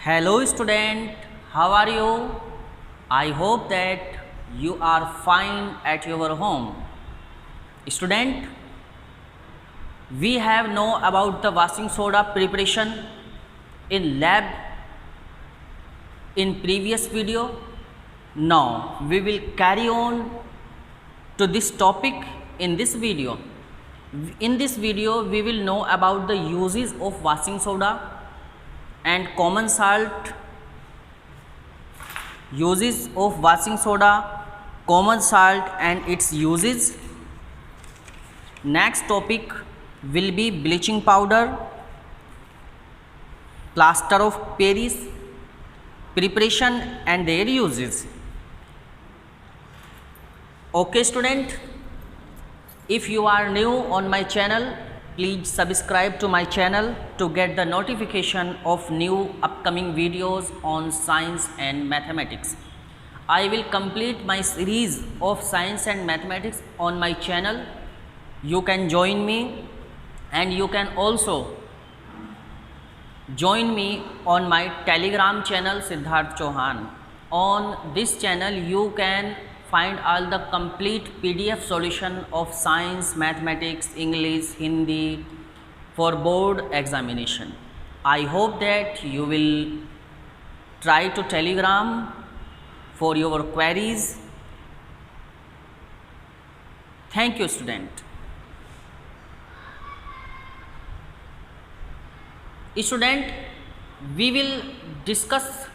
Hello student, how are you? I hope that you are fine at your home. Student, we have know about the washing soda preparation in lab in previous video. Now we will carry on to this topic in this video. In this video we will know about the uses of washing soda and common salt, uses of washing soda, common salt and its uses. Next topic will be bleaching powder, plaster of Paris, preparation and their uses. Okay student, if you are new on my channel, please subscribe to my channel to get the notification of new upcoming videos on science and mathematics. I will complete my series of science and mathematics on my channel. You can join me and you can also join me on my Telegram channel Siddharth Chauhan. On this channel you can find all the complete PDF solution of science, mathematics, English, Hindi for board examination. I hope that you will try to Telegram for your queries. Thank you student. Student, we will discuss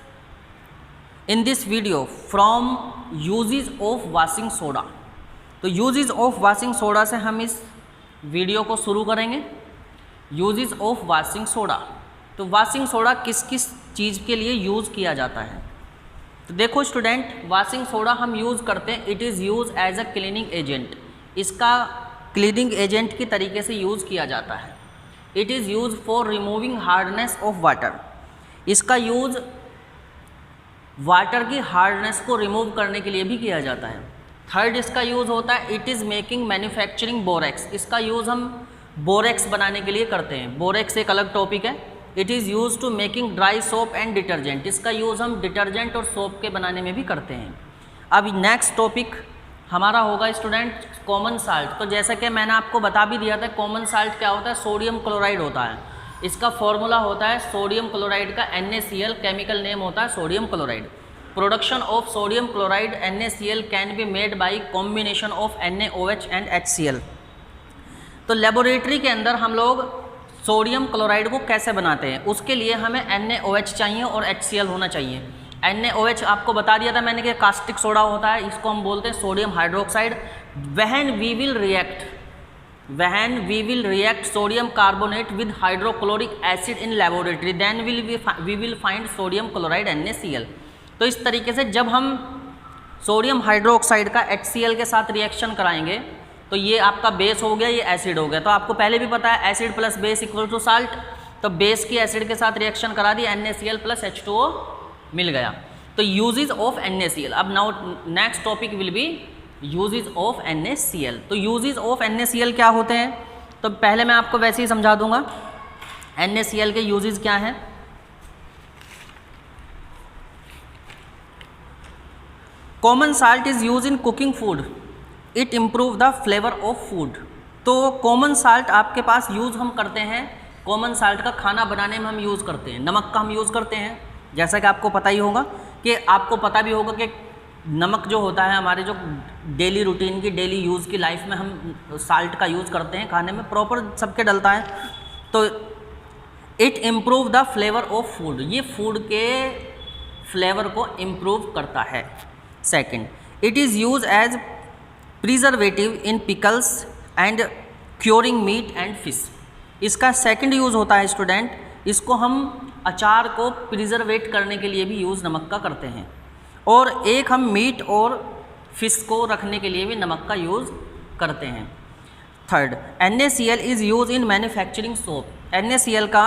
in this video from uses of washing soda. तो uses of washing soda से हम इस video को शुरू करेंगे. uses of washing soda, तो washing soda किस किस चीज़ के लिए यूज़ किया जाता है. तो देखो स्टूडेंट, washing soda हम यूज़ करते हैं, it is use as a cleaning agent. इसका क्लीनिंग एजेंट की तरीके से यूज़ किया जाता है. It is use for removing hardness of water. इसका यूज़ वाटर की हार्डनेस को रिमूव करने के लिए भी किया जाता है. थर्ड इसका यूज़ होता है, it is making manufacturing borax. इसका यूज़ हम बोरेक्स बनाने के लिए करते हैं. बोरेक्स एक अलग टॉपिक है. It is use to making dry soap and detergent. इसका यूज़ हम डिटर्जेंट और सोप के बनाने में भी करते हैं. अब नेक्स्ट टॉपिक हमारा होगा स्टूडेंट कॉमन साल्ट. तो जैसा कि मैंने आपको बता भी दिया था, कॉमन साल्ट क्या होता है, सोडियम क्लोराइड होता है. इसका फॉर्मूला होता है सोडियम क्लोराइड का NaCl, केमिकल नेम होता है sodium chloride. Production of sodium chloride NaCl can be made by combination of NaOH and HCl. तो लेबोरेटरी के अंदर हम लोग सोडियम क्लोराइड को कैसे बनाते हैं, उसके लिए हमें NaOH चाहिए और HCl होना चाहिए. NaOH आपको बता दिया था मैंने कि कास्टिक सोडा होता है, इसको हम बोलते हैं sodium hydroxide. When we will react sodium carbonate with hydrochloric acid in laboratory, then we will find sodium chloride NaCl. तो इस तरीके से जब हम सोडियम हाइड्रोक्साइड का HCl के साथ रिएक्शन कराएंगे तो ये आपका बेस हो गया, ये एसिड हो गया. तो आपको पहले भी पता है acid plus base equal to salt. तो बेस की एसिड के साथ रिएक्शन करा दी, NaCl प्लस H2O मिल गया. तो यूजेस ऑफ NaCl. अब now next topic will be uses of NaCl. तो यूजेस ऑफ NaCl क्या होते हैं, तो पहले मैं आपको वैसे ही समझा दूंगा. NaCl के यूजेस क्या हैं. Common salt is use in cooking food, it improve the flavour of food. तो कॉमन साल्ट आपके पास यूज़ हम करते हैं, कॉमन साल्ट का खाना बनाने में हम यूज़ करते हैं. नमक का हम यूज़ करते हैं, जैसा कि आपको पता ही होगा कि आपको पता भी होगा कि नमक जो होता है हमारे जो डेली रूटीन की डेली यूज़ की लाइफ में हम साल्ट का यूज़ करते हैं, खाने में प्रॉपर सबके डलता है. तो it improve the flavour of food, ये फूड के फ्लेवर को इम्प्रूव करता है. Second, it is use as preservative in pickles and curing meat and fish. इसका सेकेंड यूज़ होता है स्टूडेंट, इसको हम अचार को प्रिजर्वेट करने के लिए भी यूज़ नमक का करते हैं. और एक हम मीट और फिश को रखने के लिए भी नमक का यूज़ करते हैं. Third, NaCl is use in manufacturing soap. NaCl का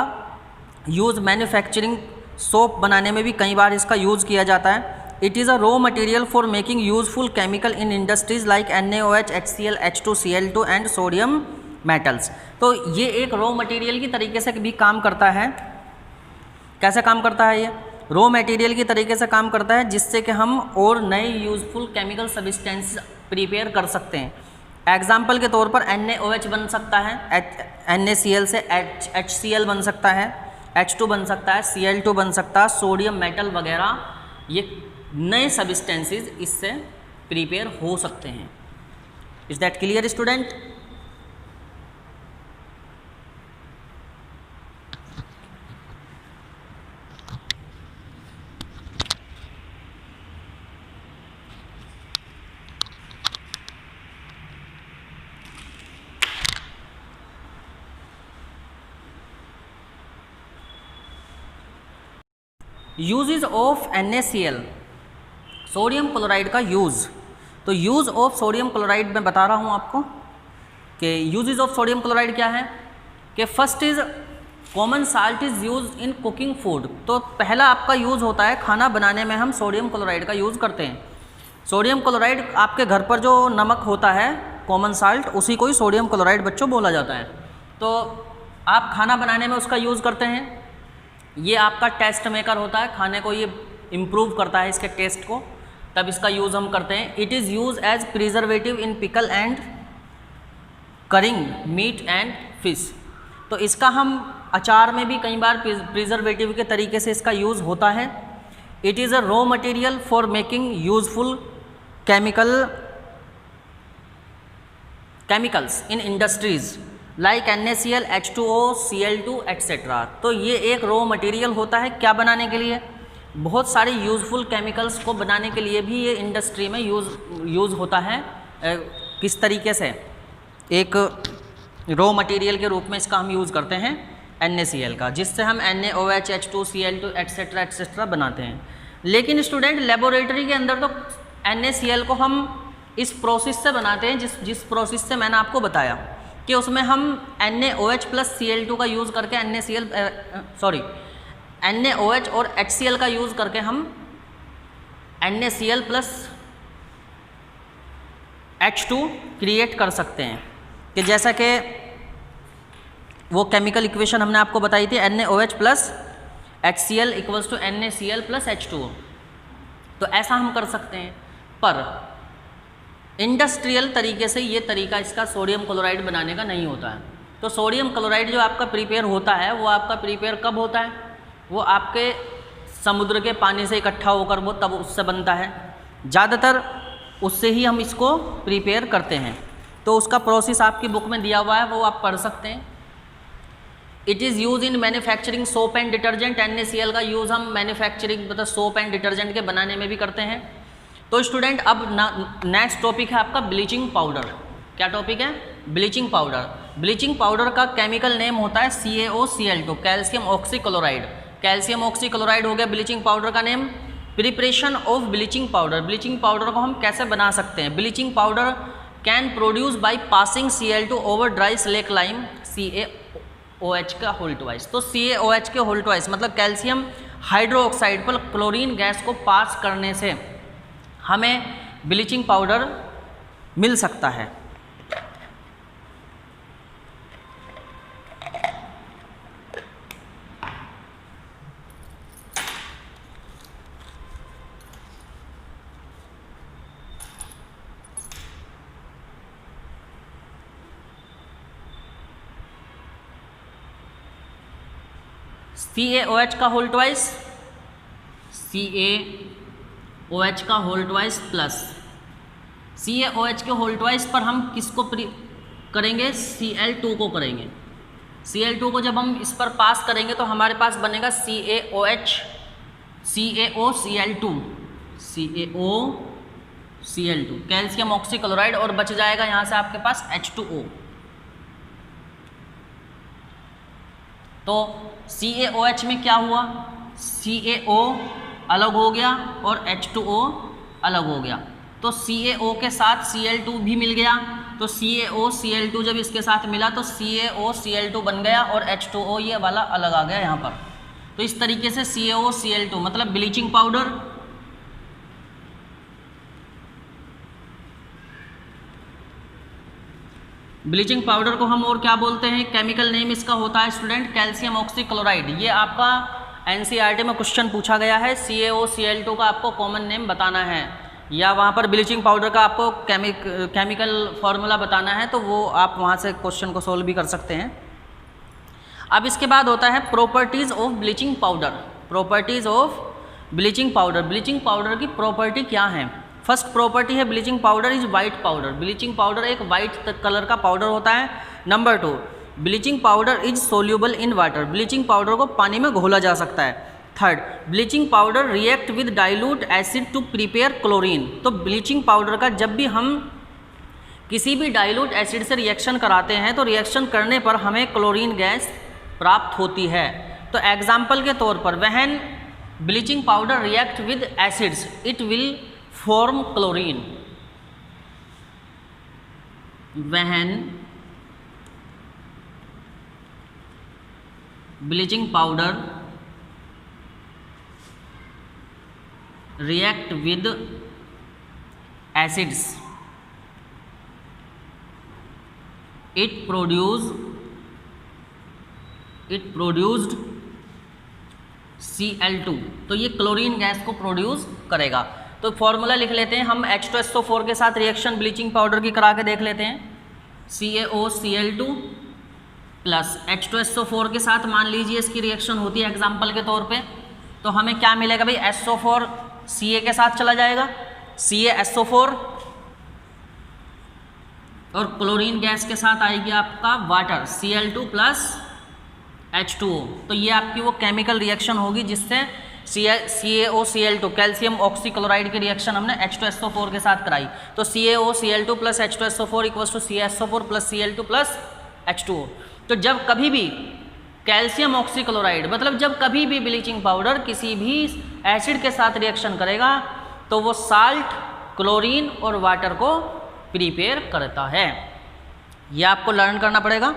यूज़ मैन्युफैक्चरिंग सोप बनाने में भी कई बार इसका यूज़ किया जाता है. It is a raw material for making useful chemical in industries like NaOH, HCl, H2Cl2 and sodium metals. तो ये एक रॉ मटेरियल की तरीके से भी काम करता है. कैसे काम करता है ये, रॉ मटेरियल की तरीके से काम करता है, जिससे कि हम और नए यूजफुल केमिकल सब्सटेंस प्रिपेयर कर सकते हैं। एग्जाम्पल के तौर पर NaOH बन सकता है, NaCl से HCl बन सकता है, H2 बन सकता है, Cl2 बन सकता है, सोडियम मेटल वगैरह, ये नए सब्सटेंसेस इससे प्रिपेयर हो सकते हैं। Is that clear student? Usages of NaCl, sodium chloride का यूज़। तो यूज़ ऑफ सोडियम क्लोराइड मैं बता रहा हूँ आपको कि यूजेज ऑफ सोडियम क्लोराइड क्या है कि first is common salt is use in cooking food. तो पहला आपका यूज़ होता है खाना बनाने में, हम सोडियम क्लोराइड का यूज़ करते हैं। सोडियम क्लोराइड आपके घर पर जो नमक होता है कॉमन साल्ट, उसी को ही सोडियम क्लोराइड बच्चों बोला जाता है। तो आप खाना बनाने में उसका यूज़ करते हैं। ये आपका टेस्ट मेकर होता है, खाने को ये इम्प्रूव करता है इसके टेस्ट को, तब इसका यूज़ हम करते हैं। It is use as preservative in pickle and curing meat and fish. तो इसका हम अचार में भी कई बार प्रिजर्वेटिव के तरीके से इसका यूज़ होता है। It is a raw material for making useful chemicals in industries like NaCl, H2O, Cl2 etcetera. तो ये एक रॉ मटेरियल होता है क्या बनाने के लिए? बहुत सारे यूज़फुल केमिकल्स को बनाने के लिए भी ये इंडस्ट्री में यूज़ होता है। किस तरीके से? एक रॉ मटेरियल के रूप में इसका हम यूज़ करते हैं NaCl का, जिससे हम NaOH, H2, Cl2 etcetera etcetera बनाते हैं। लेकिन स्टूडेंट लेबोरेटरी के अंदर तो NaCl को हम इस प्रोसेस से बनाते हैं जिस प्रोसेस से मैंने आपको बताया कि उसमें हम NaOH प्लस Cl2 का यूज़ करके NaOH और HCl का यूज़ करके हम NaCl प्लस H2 क्रिएट कर सकते हैं। कि जैसा कि वो केमिकल इक्वेशन हमने आपको बताई थी, NaOH plus HCl equals to NaCl plus H2O। तो ऐसा हम कर सकते हैं, पर इंडस्ट्रियल तरीके से ये तरीका इसका सोडियम क्लोराइड बनाने का नहीं होता है। तो सोडियम क्लोराइड जो आपका प्रिपेयर होता है, वो आपका प्रिपेयर कब होता है? वो आपके समुद्र के पानी से इकट्ठा होकर वो तब उससे बनता है। ज़्यादातर उससे ही हम इसको प्रिपेयर करते हैं। तो उसका प्रोसेस आपकी बुक में दिया हुआ है, वो आप पढ़ सकते हैं। It is use in manufacturing soap and detergent. NaCl का यूज़ हम मैन्युफैक्चरिंग मतलब सोप एंड डिटर्जेंट के बनाने में भी करते हैं। तो स्टूडेंट अब नेक्स्ट टॉपिक है आपका ब्लीचिंग पाउडर। क्या टॉपिक है? Bleaching powder. ब्लीचिंग पाउडर का केमिकल नेम होता है CaOCl2, calcium oxychloride. Calcium oxychloride हो गया ब्लीचिंग पाउडर का name. Preparation of bleaching powder. Bleaching powder को हम कैसे बना सकते हैं? Bleaching powder can produce by passing Cl2 over dry slack lime CaOH का होल ट्वाइस। तो CaOH के होल ट्वाइस मतलब कैल्शियम हाइड्रोक्साइड पर क्लोरीन गैस को पास करने से हमें ब्लीचिंग पाउडर मिल सकता है। CaOH का होल ट्वाइस, CaOH का होल ट्वाइस प्लस CaOH के होल ट्वाइस पर हम किसको करेंगे? Cl2 को करेंगे। Cl2 को जब हम इस पर पास करेंगे तो हमारे पास बनेगा CaOCl2 कैल्शियम ऑक्सीक्लोराइड, और बच जाएगा यहाँ से आपके पास H2O। तो CaOH में क्या हुआ? CaO अलग हो गया और H2O अलग हो गया। तो CaO के साथ Cl2 भी मिल गया। तो CaOCl2 जब इसके साथ मिला तो CaOCl2 बन गया और H2O ये वाला अलग आ गया यहाँ पर। तो इस तरीके से CaOCl2 मतलब ब्लीचिंग पाउडर। ब्लीचिंग पाउडर को हम और क्या बोलते हैं? केमिकल नेम इसका होता है स्टूडेंट कैल्शियम ऑक्सीक्लोराइड। ये आपका एनसीईआरटी में क्वेश्चन पूछा गया है, CaOCl2 का आपको कॉमन नेम बताना है, या वहाँ पर ब्लीचिंग पाउडर का आपको केमिकल फार्मूला बताना है, तो वो आप वहाँ से क्वेश्चन को सोल्व भी कर सकते हैं। अब इसके बाद होता है properties of bleaching powder. Properties of bleaching powder, bleaching powder की प्रॉपर्टी क्या है? फर्स्ट प्रॉपर्टी है bleaching powder is white powder. Bleaching powder एक वाइट कलर का पाउडर होता है। Number 2, bleaching powder is soluble in water. Bleaching powder को पानी में घोला जा सकता है। Third, bleaching powder react with dilute acid to prepare chlorine. तो ब्लीचिंग पाउडर का जब भी हम किसी भी डाइल्यूट एसिड से रिएक्शन कराते हैं तो रिएक्शन करने पर हमें क्लोरीन गैस प्राप्त होती है। तो एग्जाम्पल के तौर पर when bleaching powder react with acids it will form chlorine. When bleaching powder react with acids it produced Cl2। तो ये क्लोरीन गैस को प्रोड्यूस करेगा। तो फॉर्मूला लिख लेते हैं हम, H2SO4 के साथ रिएक्शन ब्लीचिंग पाउडर की करा के देख लेते हैं। CaOCl2 प्लस H2SO4 के साथ मान लीजिए इसकी रिएक्शन होती है एग्जाम्पल के तौर पे, तो हमें क्या मिलेगा भाई? SO4 Ca के साथ चला जाएगा, CaSO4 और क्लोरीन गैस के साथ आएगी आपका वाटर Cl2 प्लस H2O। तो ये आपकी वो केमिकल रिएक्शन होगी जिससे CaOCl2 कैल्शियम ऑक्सीक्लोराइड की रिएक्शन हमने H2SO4 के साथ कराई। तो CaOCl2 plus H2SO4 equals to CaSO4 plus Cl2 plus H2O। तो जब कभी भी कैल्शियम ऑक्सीक्लोराइड मतलब जब कभी भी ब्लीचिंग पाउडर किसी भी एसिड के साथ रिएक्शन करेगा तो वो साल्ट, क्लोरीन और वाटर को प्रिपेयर करता है। ये आपको लर्न करना पड़ेगा,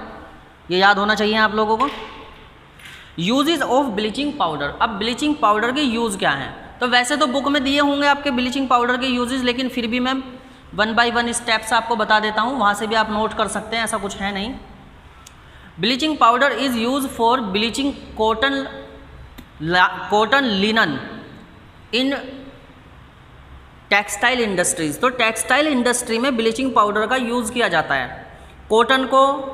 ये याद होना चाहिए आप लोगों को। Uses of bleaching powder. अब ब्लीचिंग पाउडर के यूज़ क्या हैं? तो वैसे तो बुक में दिए होंगे आपके ब्लीचिंग पाउडर के यूजेस, लेकिन फिर भी मैं 1 बाय 1 स्टेप्स आपको बता देता हूँ, वहाँ से भी आप नोट कर सकते हैं, ऐसा कुछ है नहीं। Bleaching powder is use for bleaching cotton linen in textile industries. तो टेक्सटाइल इंडस्ट्री में ब्लीचिंग पाउडर का यूज़ किया जाता है। कॉटन को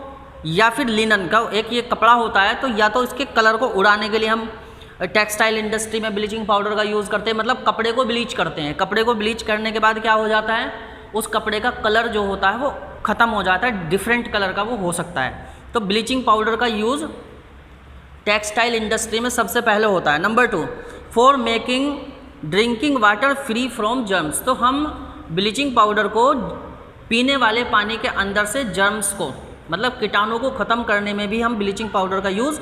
या फिर लिनन का एक ये कपड़ा होता है, तो या तो इसके कलर को उड़ाने के लिए हम टेक्सटाइल इंडस्ट्री में ब्लीचिंग पाउडर का यूज़ करते हैं, मतलब कपड़े को ब्लीच करते हैं। कपड़े को ब्लीच करने के बाद क्या हो जाता है, उस कपड़े का कलर जो होता है वो ख़त्म हो जाता है, डिफरेंट कलर का वो हो सकता है। तो ब्लीचिंग पाउडर का यूज़ टेक्सटाइल इंडस्ट्री में सबसे पहले होता है। Number 2, for making drinking water free from germs. तो हम ब्लीचिंग पाउडर को पीने वाले पानी के अंदर से जर्म्स को मतलब कीटाणु को ख़त्म करने में भी हम ब्लीचिंग पाउडर का यूज़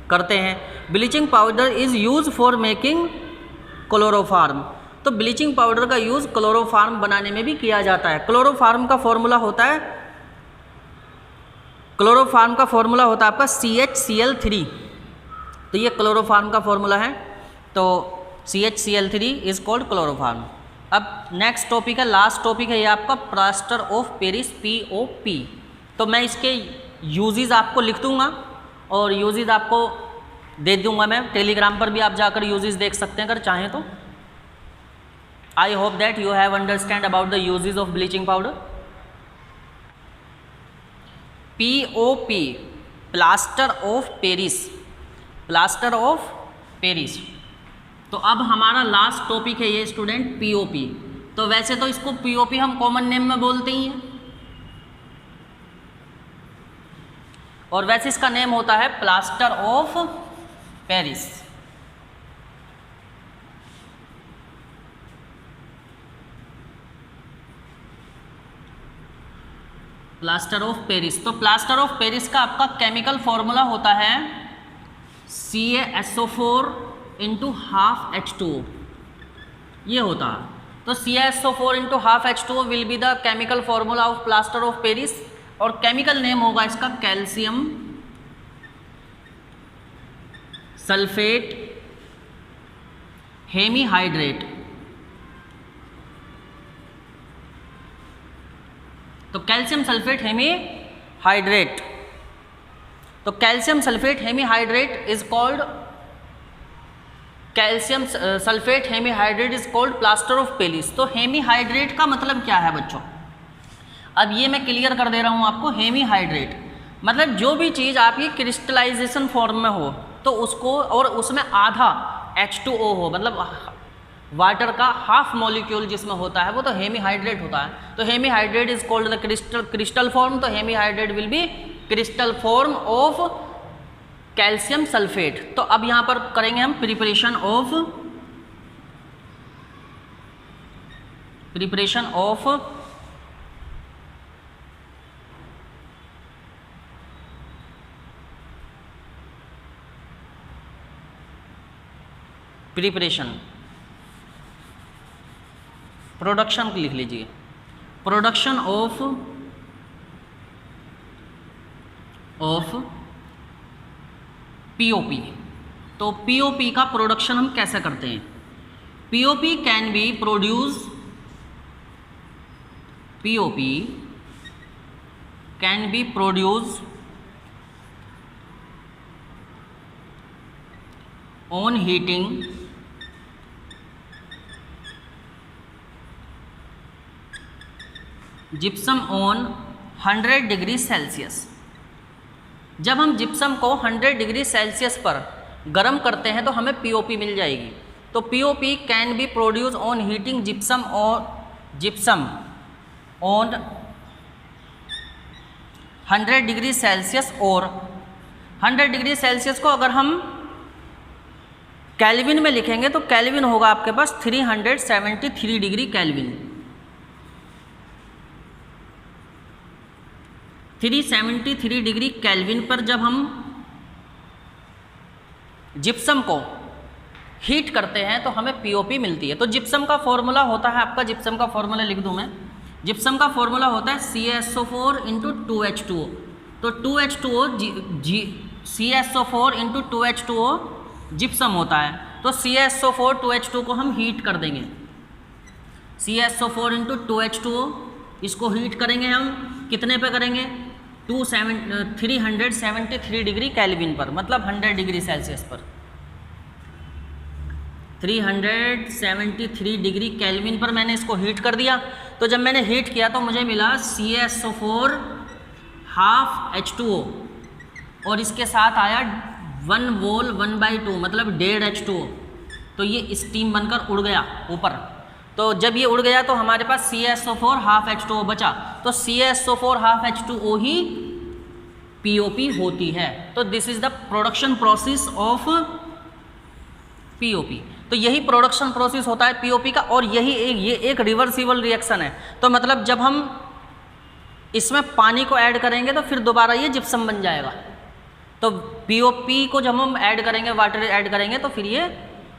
करते हैं। Bleaching powder is use for making chloroform. तो ब्लीचिंग पाउडर का यूज़ क्लोरोफार्म बनाने में भी किया जाता है। क्लोरोफार्म का फॉर्मूला होता है आपका CHCl3। तो ये क्लोरोफार्म का फॉर्मूला है, तो CHCl3 इज कॉल्ड क्लोरोफार्म। अब नेक्स्ट टॉपिक है, लास्ट टॉपिक है ये आपका प्लास्टर ऑफ पेरिस POP। तो मैं इसके यूजेस आपको लिख दूंगा और यूजेस आपको दे दूंगा, मैं टेलीग्राम पर भी आप जाकर यूजेस देख सकते हैं अगर चाहें तो। I hope that you have understand about the uses of bleaching powder. POP plaster of Paris, plaster of Paris. तो अब हमारा लास्ट टॉपिक है ये स्टूडेंट POP। तो वैसे तो इसको POP हम कॉमन नेम में बोलते ही हैं, और वैसे इसका नेम होता है plaster of Paris. Plaster of Paris. तो प्लास्टर ऑफ पेरिस का आपका केमिकल फॉर्मूला होता है CaSO4 × ½ H2O, ये होता है। तो CaSO4 × ½ H2O will be the chemical formula of plaster of Paris, और केमिकल नेम होगा इसका कैल्शियम सल्फेट हेमीहाइड्रेट। तो कैल्शियम सल्फेट हेमीहाइड्रेट, तो calcium sulphate hemihydrate is called calcium sulphate hemihydrate is called plaster of Paris. तो hemihydrate का मतलब क्या है बच्चों, अब ये मैं क्लियर कर दे रहा हूँ आपको। हेमीहाइड्रेट मतलब जो भी चीज़ आपकी क्रिस्टलाइजेशन फॉर्म में हो तो उसको, और उसमें आधा H2O हो, मतलब वाटर का हाफ मॉलिक्यूल जिसमें होता है वो तो हेमीहाइड्रेट होता है। तो hemihydrate is called the crystal form. तो hemihydrate will be crystal form of calcium sulphate. तो अब यहाँ पर करेंगे हम प्रिपरेशन ऑफ प्रोडक्शन लिख लीजिए, प्रोडक्शन ऑफ पीओपी। तो पीओपी का प्रोडक्शन हम कैसे करते हैं? POP can be produce, POP can be produce on heating gypsum on 100 degree Celsius. जब हम जिप्सम को 100 डिग्री सेल्सियस पर गर्म करते हैं तो हमें पीओपी मिल जाएगी। तो POP can be produce on heating gypsum on 100 degree Celsius. और 100 डिग्री सेल्सियस को अगर हम केल्विन में लिखेंगे तो केल्विन होगा आपके पास 373 डिग्री केल्विन। 373 डिग्री केल्विन पर जब हम जिप्सम को हीट करते हैं तो हमें पीओपी मिलती है। तो जिप्सम का फॉर्मूला होता है आपका, जिप्सम का फॉर्मूला लिख दूं मैं। जिप्सम का फॉर्मूला होता है CaSO4 × 2H2O। तो 2H2O CaSO4 × 2H2O जिप्सम होता है। तो CaSO4 2H2 को हम हीट कर देंगे। CaSO4 × 2H2O इसको हीट करेंगे हम, कितने पे करेंगे? 373 डिग्री केल्विन पर, मतलब 100 डिग्री सेल्सियस पर। 373 डिग्री केल्विन पर मैंने इसको हीट कर दिया। तो जब मैंने हीट किया तो मुझे मिला CaSO4 हाफ H2O और इसके साथ आया 1 मोल 1/2 मतलब 1.5 H2O। तो ये स्टीम बनकर उड़ गया ऊपर। तो जब ये उड़ गया तो हमारे पास CaSO4 हाफ H2O बचा। तो CaSO4 हाफ H2O ही POP होती है। तो this is the production process of POP। तो यही प्रोडक्शन प्रोसेस होता है POP का, और ये एक रिवर्सिबल रिएक्शन है। तो मतलब जब हम इसमें पानी को ऐड करेंगे तो फिर दोबारा ये जिप्सम बन जाएगा। तो POP को जब हम ऐड करेंगे, वाटर ऐड करेंगे तो फिर ये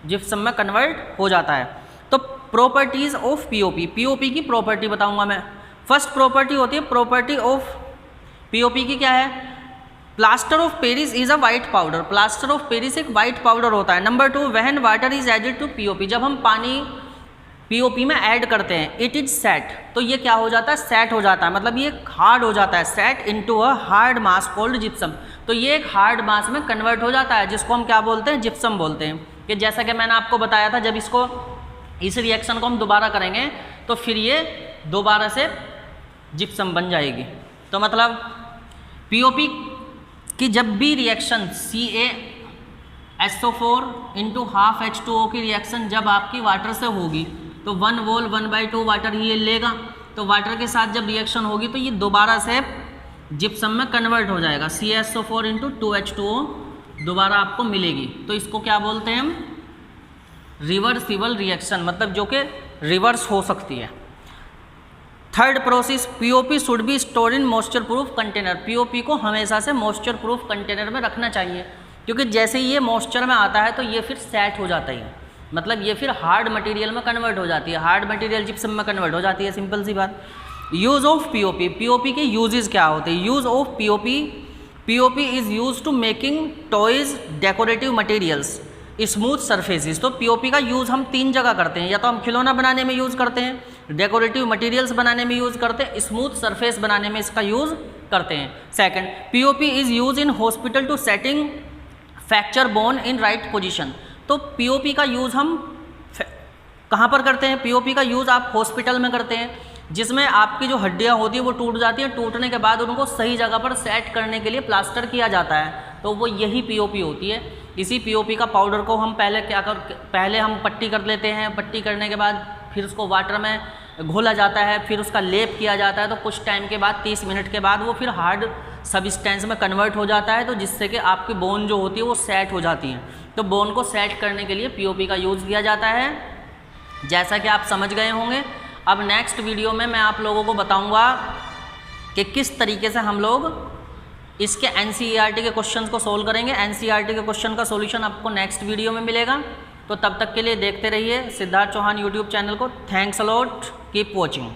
जिप्सम में कन्वर्ट हो जाता है। तो प्रॉपर्टीज ऑफ POP की प्रॉपर्टी बताऊंगा मैं। फर्स्ट प्रॉपर्टी होती है प्रॉपर्टी ऑफ POP की, क्या है? Plaster of Paris is a white powder. Plaster of Paris एक वाइट पाउडर होता है। Number 2, when water is added to POP, जब हम पानी POP में ऐड करते हैं, इट इज सेट। तो ये क्या हो जाता है? सेट हो जाता है, मतलब ये हार्ड हो जाता है। Set into a hard mass called gypsum. तो ये एक हार्ड मास में कन्वर्ट हो जाता है, जिसको हम क्या बोलते हैं? जिप्सम बोलते हैं। कि जैसा कि मैंने आपको बताया था, जब इस रिएक्शन को हम दोबारा करेंगे तो फिर ये दोबारा से जिप्सम बन जाएगी। तो मतलब POP की जब भी रिएक्शन CaSO4 × हाफ H2O की रिएक्शन जब आपकी वाटर से होगी तो 1 मोल 1/2 वाटर ही ये लेगा। तो वाटर के साथ जब रिएक्शन होगी तो ये दोबारा से जिप्सम में कन्वर्ट हो जाएगा। CaSO4 × 2H2O दोबारा आपको मिलेगी। तो इसको क्या बोलते हैं हम? रिवर्सिबल रिएक्शन, मतलब जो कि रिवर्स हो सकती है। Third process, POP should be store in moisture proof container. POP को हमेशा से मॉइस्चर प्रूफ कंटेनर में रखना चाहिए, क्योंकि जैसे ही ये मॉइस्चर में आता है तो ये फिर सेट हो जाता है, मतलब ये फिर हार्ड मटेरियल में कन्वर्ट हो जाती है। हार्ड मटेरियल जिप्सम में कन्वर्ट हो जाती है, सिंपल सी बात। यूज़ ऑफ POP के यूजेस क्या होते हैं? Use of POP is use to making toys, decorative materials, smooth surfaces. तो POP का यूज़ हम 3 जगह करते हैं। या तो हम खिलौना बनाने में यूज़ करते हैं, डेकोरेटिव मटेरियल्स बनाने में यूज़ करते हैं, स्मूथ सरफेस बनाने में इसका यूज़ करते हैं। Second, POP is use in hospital to setting fracture bone in right position. तो पीओपी का यूज़ हम कहाँ पर करते हैं? पीओपी का यूज़ आप हॉस्पिटल में करते हैं, जिसमें आपकी जो हड्डियाँ होती हैं वो टूट जाती हैं, टूटने के बाद उनको सही जगह पर सेट करने के लिए प्लास्टर किया जाता है, तो वो यही पीओपी होती है। इसी पीओपी का पाउडर को हम पहले हम पट्टी कर लेते हैं, पट्टी करने के बाद फिर उसको वाटर में घोला जाता है, फिर उसका लेप किया जाता है, तो कुछ टाइम के बाद 30 मिनट के बाद वो फिर हार्ड सब्सटेंस में कन्वर्ट हो जाता है, तो जिससे कि आपकी बोन जो होती है वो सेट हो जाती है। तो बोन को सेट करने के लिए पीओपी का यूज़ किया जाता है, जैसा कि आप समझ गए होंगे। अब नेक्स्ट वीडियो में मैं आप लोगों को बताऊंगा कि किस तरीके से हम लोग इसके एनसीईआरटी के क्वेश्चंस को सोल्व करेंगे। एनसीईआरटी के क्वेश्चन का सॉल्यूशन आपको नेक्स्ट वीडियो में मिलेगा। तो तब तक के लिए देखते रहिए सिद्धार्थ चौहान यूट्यूब चैनल को। Thanks a lot, keep watching.